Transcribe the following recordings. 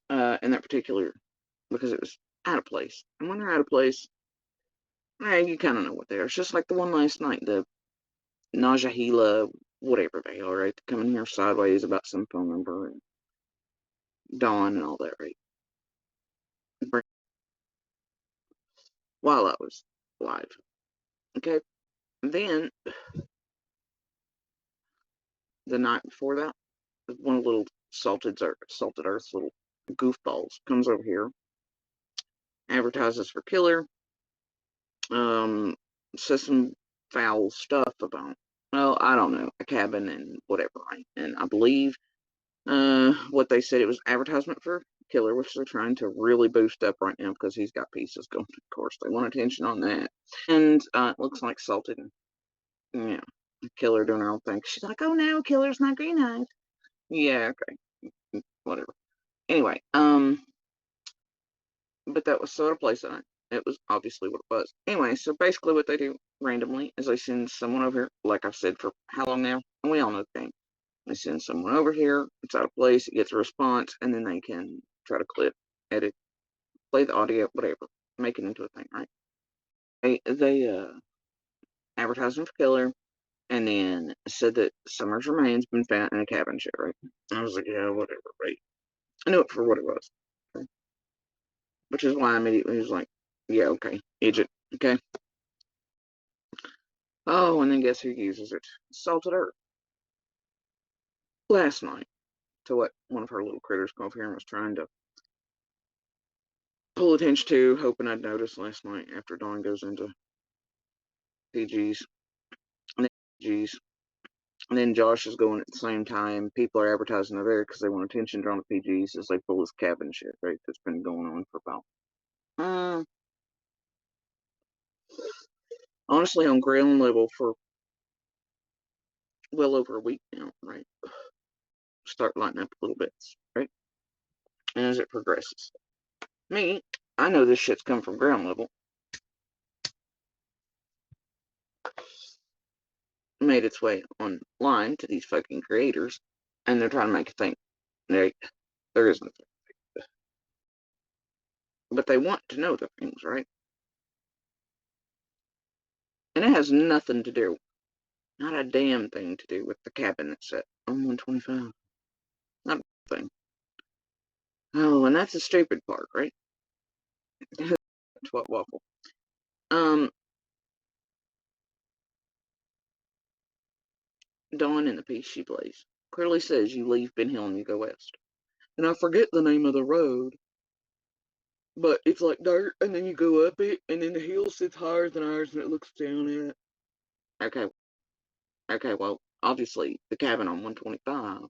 in that particular, because it was out of place. And when they're out of place, you kind of know what they are. It's just like the one last night, the Najahila, whatever they are, right? They come in here sideways about some phone number and Dawn and all that, right? While I was live. Okay. Then the night before that, one of the little salted earth's little goofballs comes over here, advertises for killer, um, says some foul stuff about, well, I don't know, a cabin and whatever, right? And I believe what they said, it was advertisement for killer, which they're trying to really boost up right now because he's got pieces going. Of course, they want attention on that. And it looks like salted and, you know, killer doing her own thing. She's like, oh no, killer's not green eyed. Yeah, okay, whatever. Anyway, but that was sort of place on it. It was obviously what it was. Anyway, so basically what they do randomly is they send someone over here, like I've said for how long now, and we all know the game. They send someone over here, it's out of place, it gets a response, and then they can try to clip, edit, play the audio, whatever, make it into a thing, right? They advertised him for killer, and then said that Summer's remains been found in a cabin shit, right? I was like, yeah, whatever, right? I knew it for what it was. Okay? Which is why I immediately was like, yeah, okay, Egypt, okay. Oh, and then guess who uses it? Salted earth. Last night, to what one of her little critters come over here and was trying to pull attention to, hoping I'd notice last night after Dawn goes into PG's. And then PG's. And then Josh is going at the same time. People are advertising over there because they want attention drawn to PG's as they pull this cabin shit, right? That's been going on for about, honestly, on ground level for well over a week now, right? Start lighting up a little bit, right? And as it progresses. Me, I know this shit's come from ground level. Made its way online to these fucking creators, and they're trying to make a thing. There isn't a thing. But they want to know the things, right? And it has nothing to do, not a damn thing to do with the cabin that's set on 125. Not a thing. Oh, and that's the stupid part, right? What waffle? Um, Dawn in the piece she plays clearly says you leave Ben Hill and you go west. And I forget the name of the road, but it's like dirt, and then you go up it, and then the hill sits higher than ours, and it looks down at it. Okay, okay, well, obviously the cabin on 125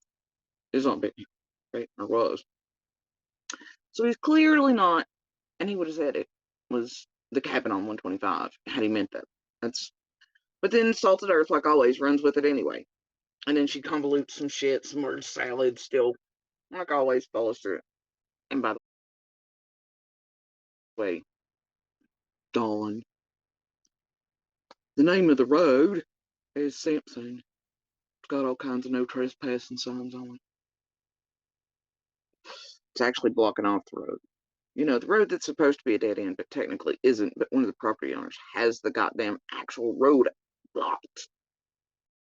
is on Ben Hill, right? Or was. So he's clearly not, and he would have said it was the cabin on 125 had he meant that. That's, but then Salted Earth, like always, runs with it anyway. And then she convolutes some shit, some word salad, still, like always, follows through it. And by the way, Dawn, the name of the road is Sampson. It's got all kinds of no trespassing signs on it. It's actually blocking off the road. You know, the road that's supposed to be a dead end, but technically isn't, but one of the property owners has the goddamn actual road blocked.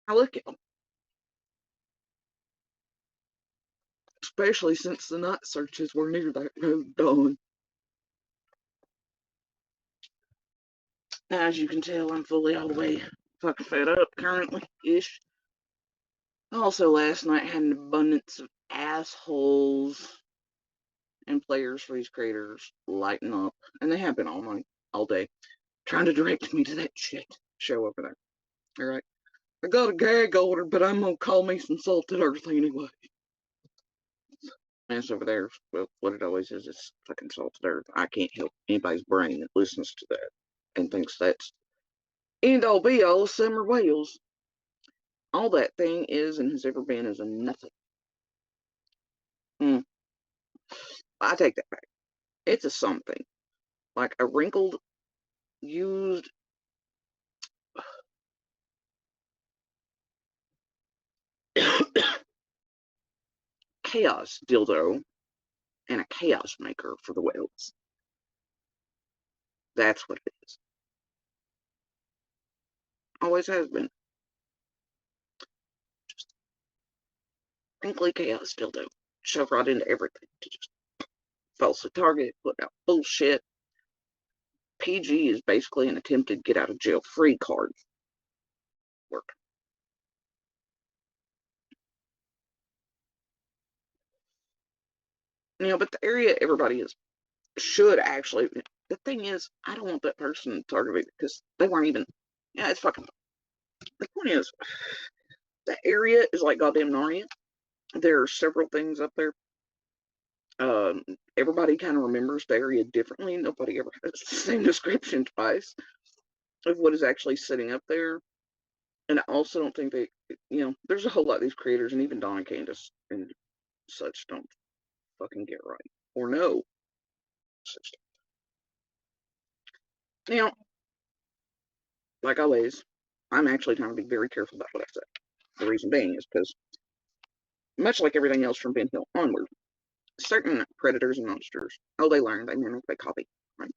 Now look at them. Especially since the night searches were near that road, Dawn. As you can tell, I'm fully all the way fucking fed up currently-ish. Also, last night had an abundance of assholes and players for these creators lighting up, and they have been all night, all day, trying to direct me to that shit show over there. All right, I got a gag order, but I'm gonna call me some salted earth anyway. That's over there. Well, what it always is fucking salted earth. I can't help anybody's brain that listens to that and thinks that's end all be all summer whales. All that thing is and has ever been is a nothing. I take that back. It's a something. Like a wrinkled, used chaos dildo and a chaos maker for the whales. That's what it is. Always has been. Just frankly, chaos still do. Shove right into everything to just falsely target, put out bullshit. PG is basically an attempted get out of jail free card. Work. But the area everybody should actually. The thing is, I don't want that person targeted because they weren't even. Yeah, it's fucking. The point is, the area is like goddamn Narnia. There are several things up there. Everybody kind of remembers the area differently. Nobody ever has the same description twice of what is actually sitting up there. And I also don't think there's a whole lot of these creators, and even Donna Candace and such don't fucking get right or know such stuff. Now, like always, I'm actually trying to be very careful about what I say. The reason being is because, much like everything else from Ben Hill onward, certain predators and monsters, they learn, they mimic, they copy, right?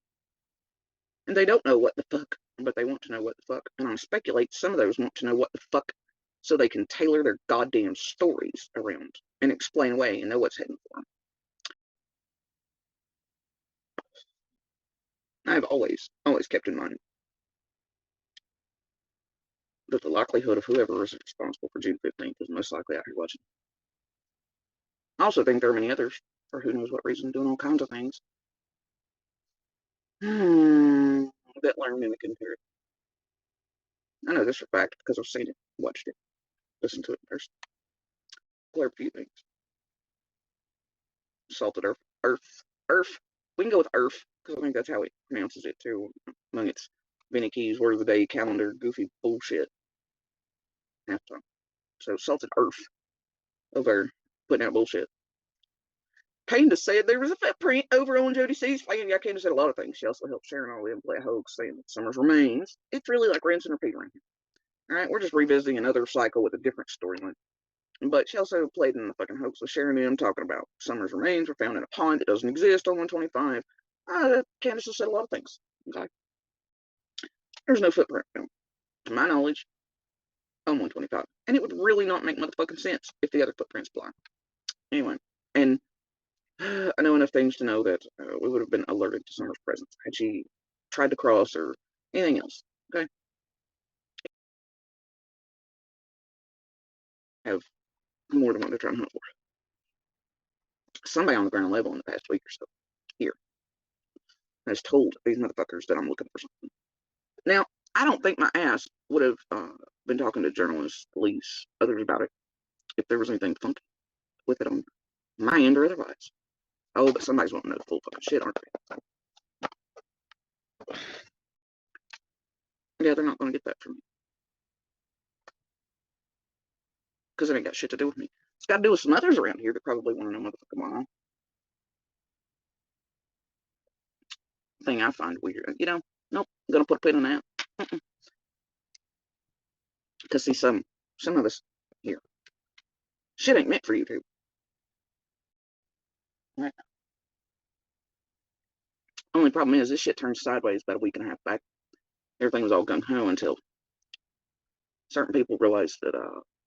And they don't know what the fuck, but they want to know what the fuck. And I speculate some of those want to know what the fuck so they can tailor their goddamn stories around and explain away and know what's heading for them. I've always kept in mind that the likelihood of whoever is responsible for June 15th is most likely out here watching. I also think there are many others, for who knows what reason, doing all kinds of things. That learn, mimic, and parrot. I know this for a fact because I've seen it, watched it, listened to it in person. Blurb a few things. Salted Earth. We can go with Earth because I think that's how it pronounces it too, among its Vinny Keys, word of the day, calendar, goofy bullshit. Half time. So Salted Earth over putting out bullshit. Candace said there was a footprint over on Jody C's plan. Yeah, Candace said a lot of things. She also helped Sharon all in play a hoax, saying that Summer's remains. It's really like rinsing and repeating. All right, we're just revisiting another cycle with a different storyline. But she also played in the fucking hoax with Sharon and them talking about Summer's remains were found in a pond that doesn't exist on 125. Candace has said a lot of things. Okay. There's no footprint found, to my knowledge, on 125. And it would really not make motherfucking sense if the other footprints blind. Anyway, and I know enough things to know that we would have been alerted to Summer's presence had she tried to cross or anything else. Okay. Have more than what they're trying to hunt for. Somebody on the ground level in the past week or so here has told these motherfuckers that I'm looking for something. Now, I don't think my ass would have been talking to journalists, police, others about it if there was anything funky with it on my end or otherwise. Oh, but somebody's wanting to know the full fucking shit, aren't they? Yeah, they're not going to get that from me. Because it ain't got shit to do with me. It's got to do with some others around here that probably want to know motherfucking why. Thing I find weird. Nope, I'm going to put a pin on that. Because see, some of us here, shit ain't meant for YouTube. Right? Only problem is this shit turned sideways about a week and a half back. Everything was all gung ho until certain people realized that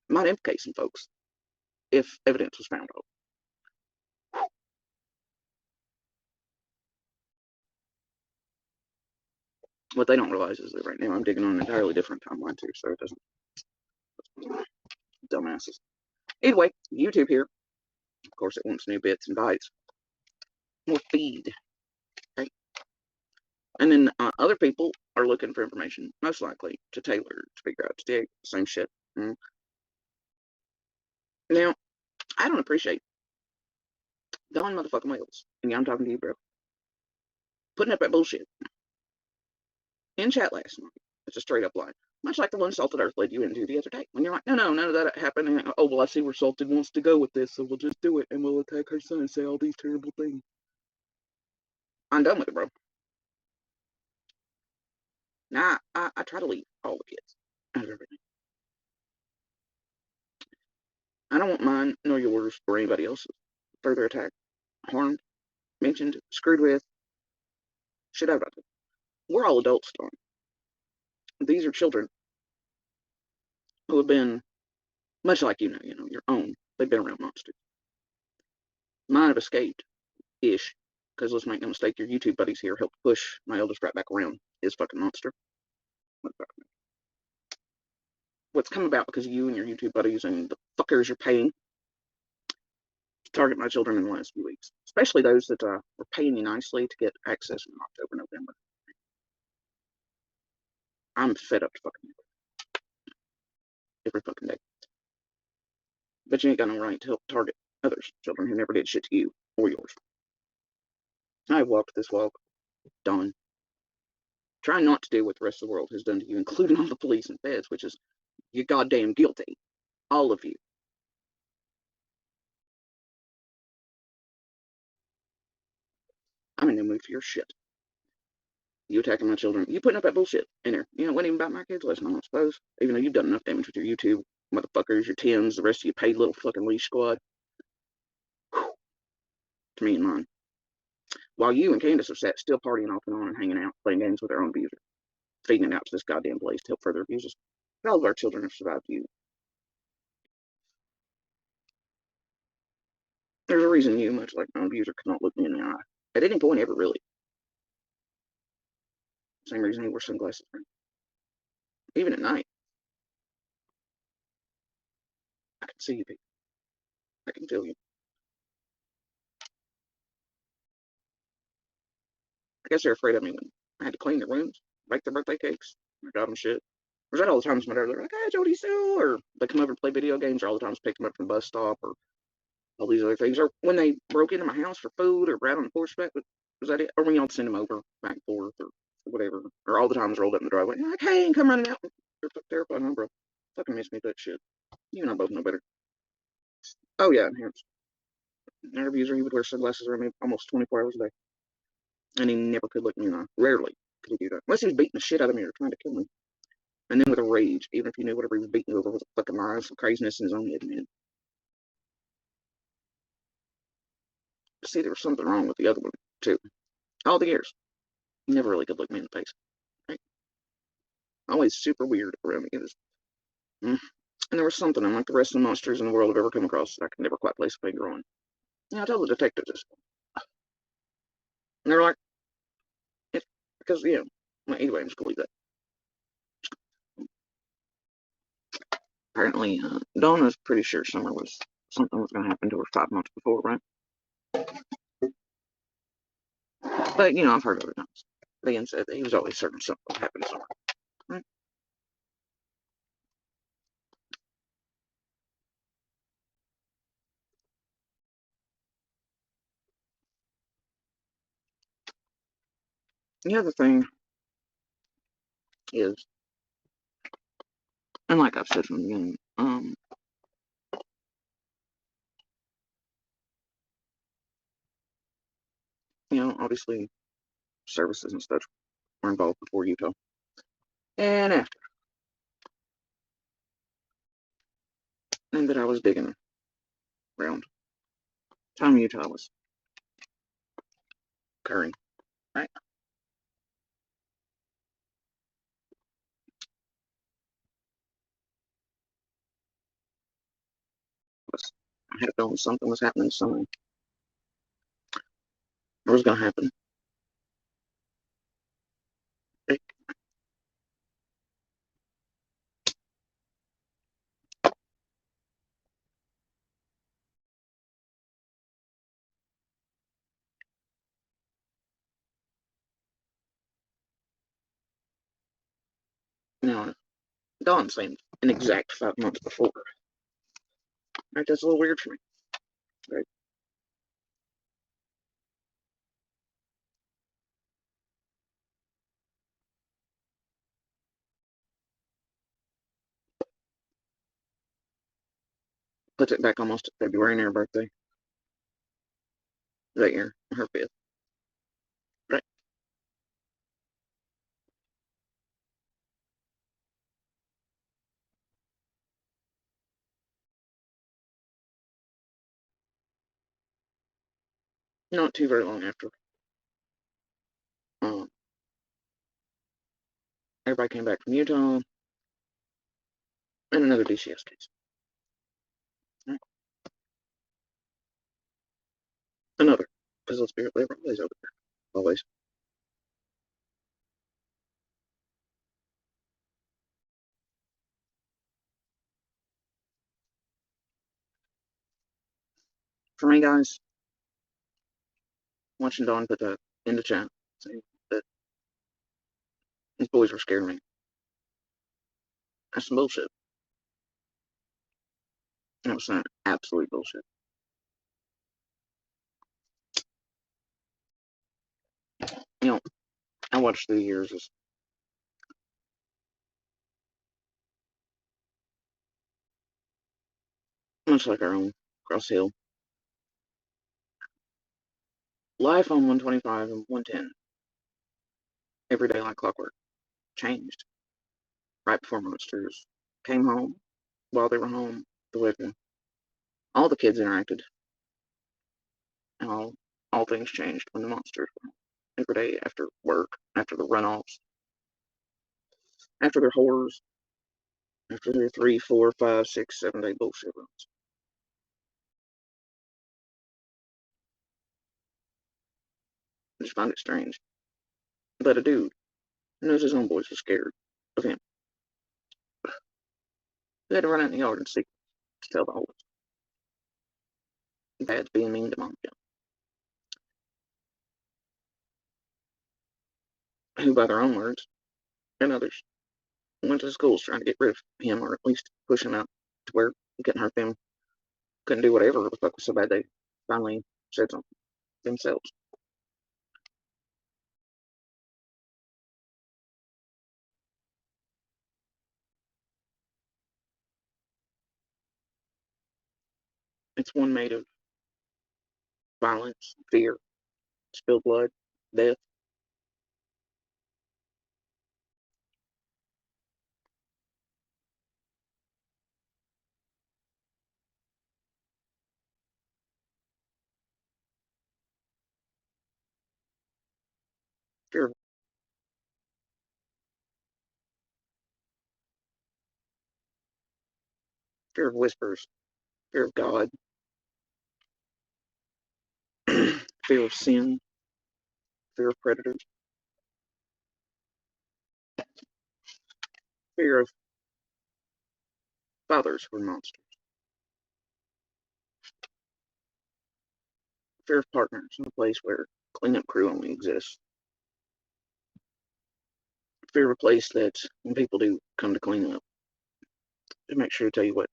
might implicate some folks if evidence was found. What they don't realize is that right now I'm digging on an entirely different timeline too, so it doesn't. Dumbasses. Anyway, YouTube here. Of course, it wants new bits and bytes. More feed. Okay. And then other people are looking for information, most likely to tailor, to figure out, to dig, same shit. Now, I don't appreciate Don motherfucking Wales, and yeah, I'm talking to you, bro, putting up that bullshit in chat last night. It's a straight up lie. Much like the one Salted Earth led you into the other day. When you're like, no, none of that happened. And like, oh, well, I see where Salted wants to go with this, so we'll just do it, and we'll attack her son and say all these terrible things. I'm done with it, bro. Now, I try to leave all the kids out of everything. I don't want mine, nor yours, or anybody else's further attacked, harmed, mentioned, screwed with, shit out about them. We're all adults, Dawn. These are children who have been, much like your own. They've been around monsters. Mine have escaped-ish. Because let's make no mistake, your YouTube buddies here helped push my eldest right back around his fucking monster. What's come about because of you and your YouTube buddies and the fuckers you're paying to target my children in the last few weeks. Especially those that were paying you nicely to get access in October, November. I'm fed up to fucking every fucking day. But you ain't got no right to help target others, children who never did shit to you or yours. I've walked this walk, Dawn, trying not to do what the rest of the world has done to you, including all the police and feds, which is you're goddamn guilty. All of you. I'm in no mood for your shit. You attacking my children. You putting up that bullshit in there. You know, it wasn't even about my kids last night, I suppose. Even though you've done enough damage with your YouTube motherfuckers, your Tims, the rest of you paid little fucking leash squad. Whew. To me and mine. While you and Candace are sat still partying off and on and hanging out, playing games with their own abuser, feeding it out to this goddamn place to help further abuse us. All of our children have survived you. There's a reason you, much like my abuser, could not look me in the eye. At any point ever, really. Same reason he wears sunglasses. Even at night. I can see you, people. I can feel you. I guess they're afraid of me when I had to clean their rooms, bake their birthday cakes. I got them shit. Or is that all the times my dad, they're like, hey, Jody Sue, or they come over and play video games, or all the times pick them up from the bus stop, or all these other things. Or when they broke into my house for food, or right on horseback, was that it? Or when y'all send them over back and forth, or whatever. Or all the times rolled up in the driveway, like, hey, and come running out. They're terrified, huh, bro? Fucking miss me that shit. You and I both know better. Oh, yeah, enhanced. Our abuser, he would wear sunglasses around me almost 24 hours a day. And he never could look me in the eye. Rarely could he do that. Unless he was beating the shit out of me or trying to kill me. And then with a rage, even if you knew whatever he was beating you over was a fucking lie, some craziness in his own head, man. See, there was something wrong with the other one, too. All the years. He never really could look me in the face. Right? Always super weird around me. It was, and there was something, unlike the rest of the monsters in the world I've ever come across, that I could never quite place a finger on. Yeah, I told the detectives this. And they're like, it's because, well, anyway, I'm just going to leave that. Apparently, Dawn was pretty sure something was going to happen to her 5 months before, right? But, I've heard other times. Being said that he was always certain something would happen somewhere. Right? The other thing is, and like I've said from the beginning, obviously services and stuff were involved before Utah. And after. And that I was digging around. Time Utah was occurring. Right? I had a feeling something was happening somewhere. It was going to happen. Now, Dawn saying an exact 5 months before. Right? That's a little weird for me. Right? Puts it back almost to February and her birthday. That year, her 5th. Right? Not too very long after, um, everybody came back from Utah, and another DCS case. Right. Another, because let's be real, they're always over there. Always. For me, guys, watching Dawn put that in the chat, saying that these boys were scaring me. That's some bullshit. That was some absolute bullshit. You know, I watched through the years as much like our own Cross Hill. Life on 125 and 110, every day like clockwork, changed right before Monsters came home, while they were home, the way all the kids interacted, and all things changed when the Monsters were home. Every day after work, after the runoffs, after their horrors, after their 3, 4, 5, 6, 7 day bullshit runs. I just find it strange that a dude who knows his own boys are scared of him, who had to run out in the yard and seek to tell the whole dad's being mean to mom, who by their own words and others went to schools trying to get rid of him, or at least push him out to where he couldn't hurt them, couldn't do whatever the fuck was so bad they finally said something themselves. It's one made of violence, fear, spilled blood, death. Fear, fear of whispers, fear of God, fear of sin, fear of predators, fear of fathers who are monsters, fear of partners in a place where cleanup crew only exists, fear of a place that when people do come to clean up, to make sure to tell you what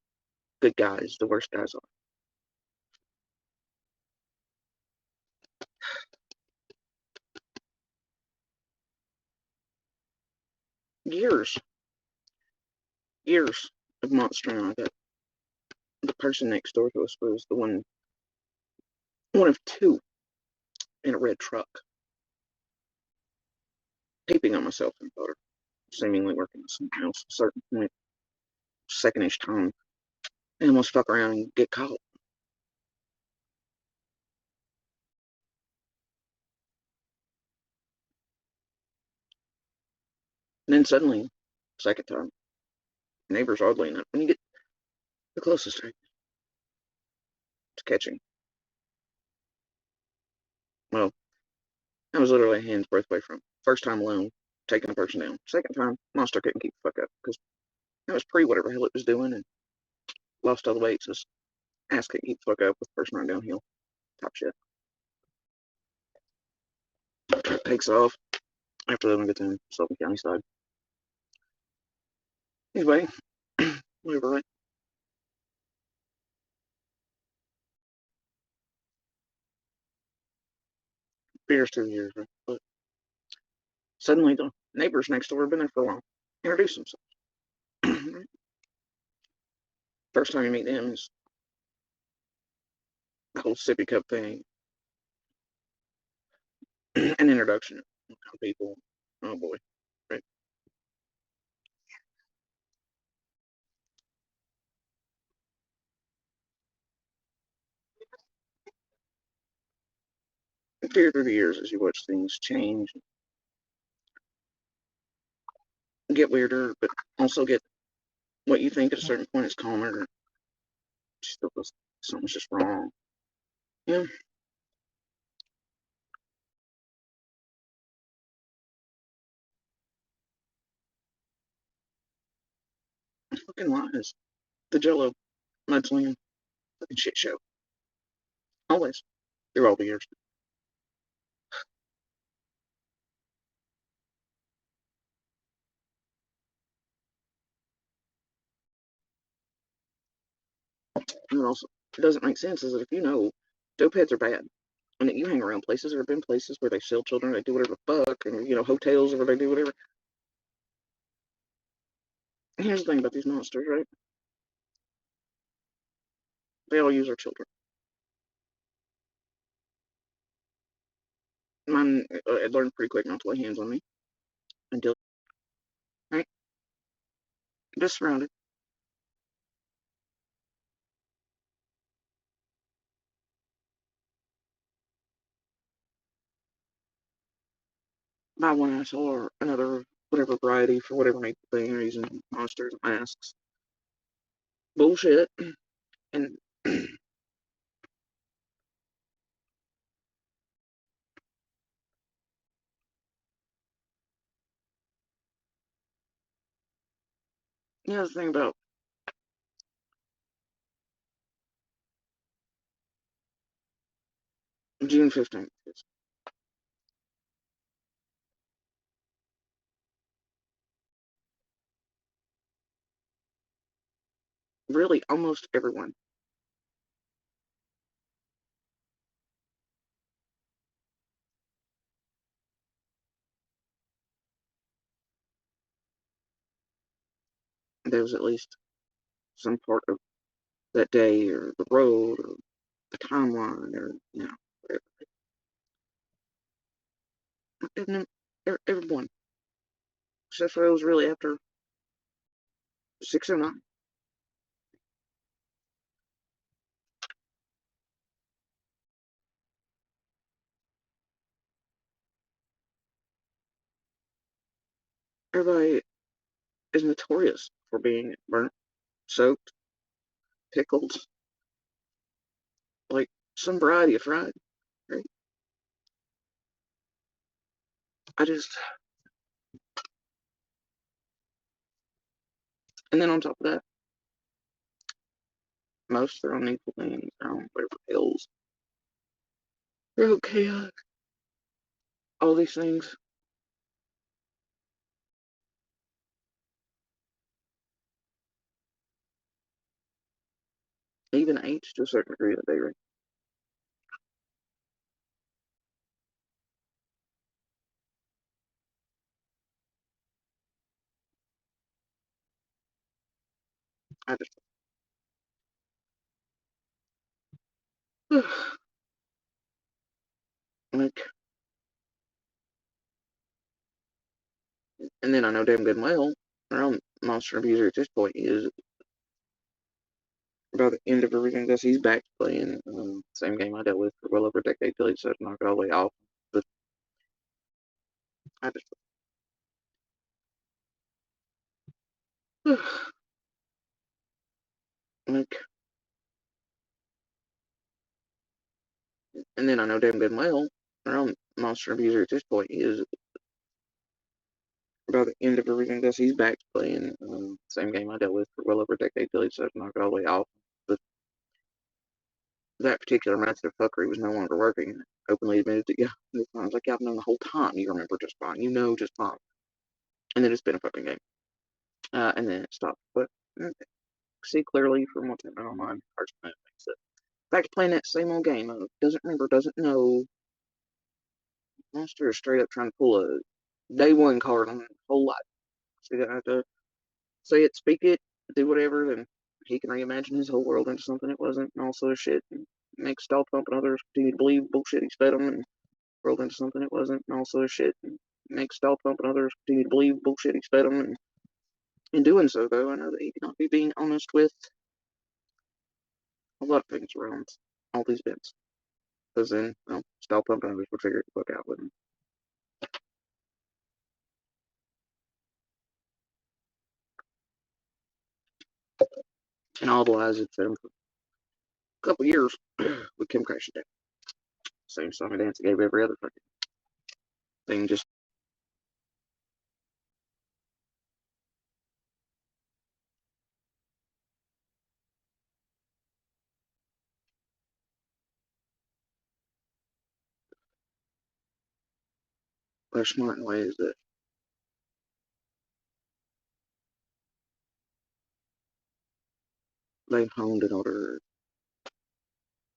good guys the worst guys are. Years, years of monstering like that. The person next door to us was the one of two in a red truck, peeping on myself and daughter, seemingly working with something else. At a certain point, second-ish time, and almost fuck around and get caught. And then suddenly, second time, neighbors oddly enough, when you get the closest to catching, well, I was literally a hand's breadth away from first time alone, taking a person down. Second time, monster couldn't keep the fuck up because it was pre whatever hell it was doing and lost all the weight, so his ass couldn't keep the fuck up with the person running downhill. Top shit. Takes off after they get to Sullivan County side. Anyway, whatever, right? Beers 2 years, right? But suddenly the neighbors next door have been there for a while. Introduce themselves. First time you meet them is the whole sippy cup thing. An introduction of people. Oh boy. Right. fear through the years as you watch things change, get weirder, but also get what you think at a certain point is calmer. Still, something's just wrong. Yeah. Fucking lies. The Jello mudslinging fucking shit show. Always. Through all the years. And it also doesn't make sense is that if you know dope heads are bad, and that you hang around places or have been places where they sell children, they do whatever the fuck, and hotels where they do whatever. And here's the thing about these monsters, right? They all use our children. Mine learned pretty quick not to lay hands on me until right, just surrounded by one asshole or another, whatever variety for whatever make thing reason, monsters, masks, bullshit, and the thing about June 15th is really almost everyone. There was at least some part of that day or the road or the timeline or whatever. And then everyone, except for those really after 609. Everybody is notorious for being burnt, soaked, pickled, like some variety of fried. Right? I just, and then on top of that, most are on equal things, whatever pills. They're okay. All these things. Even age to a certain degree that they right? I just like, and then I know damn good and well, our own monster abuser at this point is by the end of everything else, he's back to playing same game I dealt with for well over a decade till he decided to knock it all the way off. But I just like, and then I know damn good and well, our own monster abuser at this point is by the end of everything else, he's back to playing same game I dealt with for well over a decade till he decided to knock it all the way off. But that particular method of fuckery was no longer working. Openly admitted to yeah, I was like, yeah, I've known the whole time. You remember just fine. You know just fine. And then it's been a fucking game. And then it stopped. But see clearly from what's happening online, hearts and things that back to playing that same old game. Doesn't remember, doesn't know. Monster is straight up trying to pull a day one card on the whole life. So you have to say it, speak it, do whatever, then he can reimagine his whole world into something it wasn't, and all sort of shit. And make stall pump and others continue to believe bullshit he's fed them, and world into something it wasn't, and all sort of shit. And make stall pump and others continue to believe bullshit he's fed them, and in doing so, though, I know that he cannot be being honest with a lot of things around all these events. Because then, well, style pump owners would figure the fuck out with them. And all the lies it fed them for a couple years with Kim crashing down. Same song and dance it gave every other fucking thing. Just they're smart in ways that they've honed in order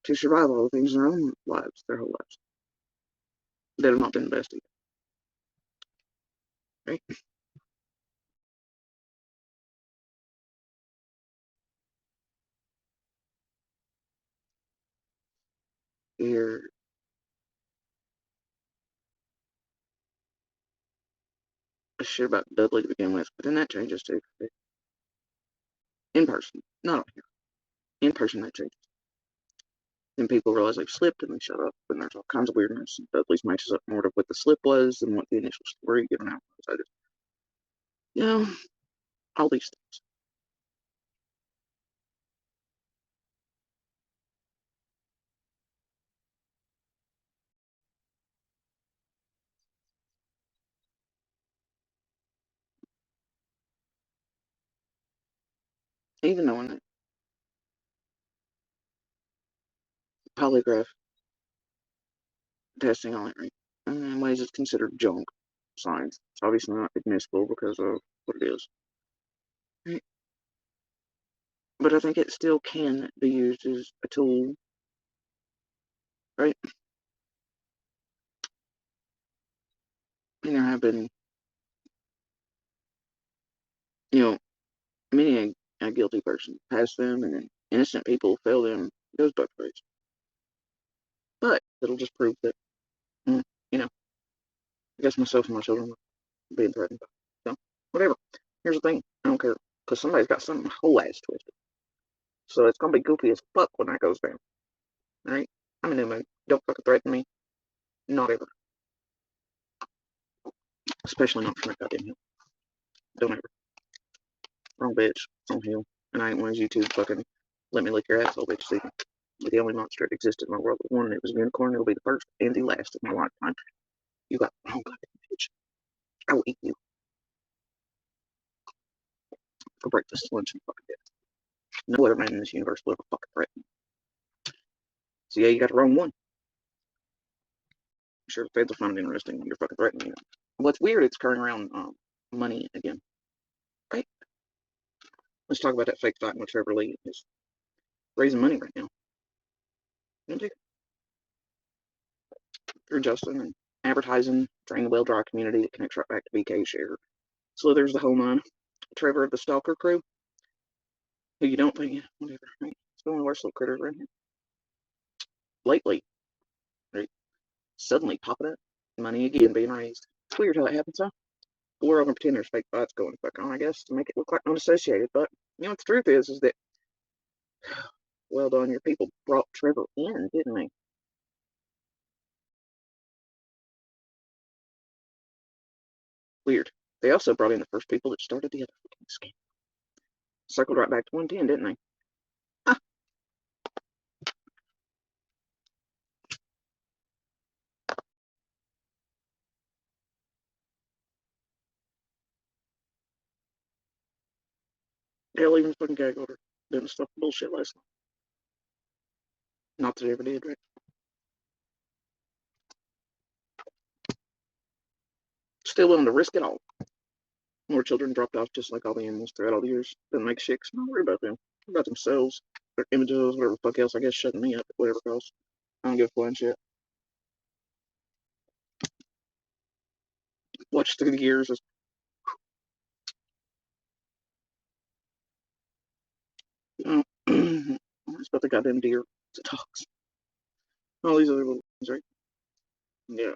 to survive all the things in their own lives, their whole lives, that have not been invested. Right? You're shit about Dudley to begin with, but then that changes too. In person, not on here. In person, that changes. Then people realize they've slipped and they shut up, and there's all kinds of weirdness. Dudley's matches up more to what the slip was than what the initial story given out was. I just, you know, all these things. Even knowing that polygraph testing on it, right? In ways it's considered junk science. It's obviously not admissible because of what it is. Right? But I think it still can be used as a tool, right? And there have been, you know, many a guilty person pass them, and then innocent people fail them. It goes both ways. But it'll just prove that, mm, you know, I guess myself and my children were being threatened. So, whatever. Here's the thing. I don't care. Because somebody's got something whole ass twisted. So it's going to be goofy as fuck when that goes down. Alright? I'm in a new mood. Don't fucking threaten me. Not ever. Especially not from that goddamn hill. Don't ever. Wrong bitch. Wrong hill. And I ain't one of you two fucking let me lick your asshole bitch either. But the only monster that existed in my world was one, and it was a unicorn. It'll be the first and the last of my lifetime. You got the wrong goddamn bitch. I will eat you for breakfast, lunch, and fucking dinner. No other man in this universe will ever fucking threaten me. So yeah, you got the wrong one. I'm sure the feds will find it interesting when you're fucking threatening me. What's weird, it's occurring around money again. Right? Let's talk about that fake fight in which Trevor Lee is raising money right now. You know, through Justin and advertising, drain the well dry community that connects right back to BK share. So there's the whole nine. Trevor of the Stalker crew, who you don't think, whatever, right? It's the only worst little critter around here. Lately, right? Suddenly popping up, money again being raised. It's weird how that happens, huh? But we're all gonna pretend there's fake fights going back on, I guess, to make it look like unassociated. But you know what the truth is that, well done, your people brought Trevor in, didn't they? Weird. They also brought in the first people that started the other fucking scam. Circled right back to 110, didn't they? Huh. Hell, even fucking gag order didn't stop the bullshit last night. Not that it ever did, right? Still willing to risk it all. More children dropped off just like all the animals throughout all the years. Doesn't make shit, 'cause I don't worry about them. Worry about themselves, their images, whatever the fuck else. I guess shutting me up at whatever cost. I don't give a flying shit. Watch through the years. You know, it's about the goddamn deer. It's a dogs. All these other little things, right? Yeah.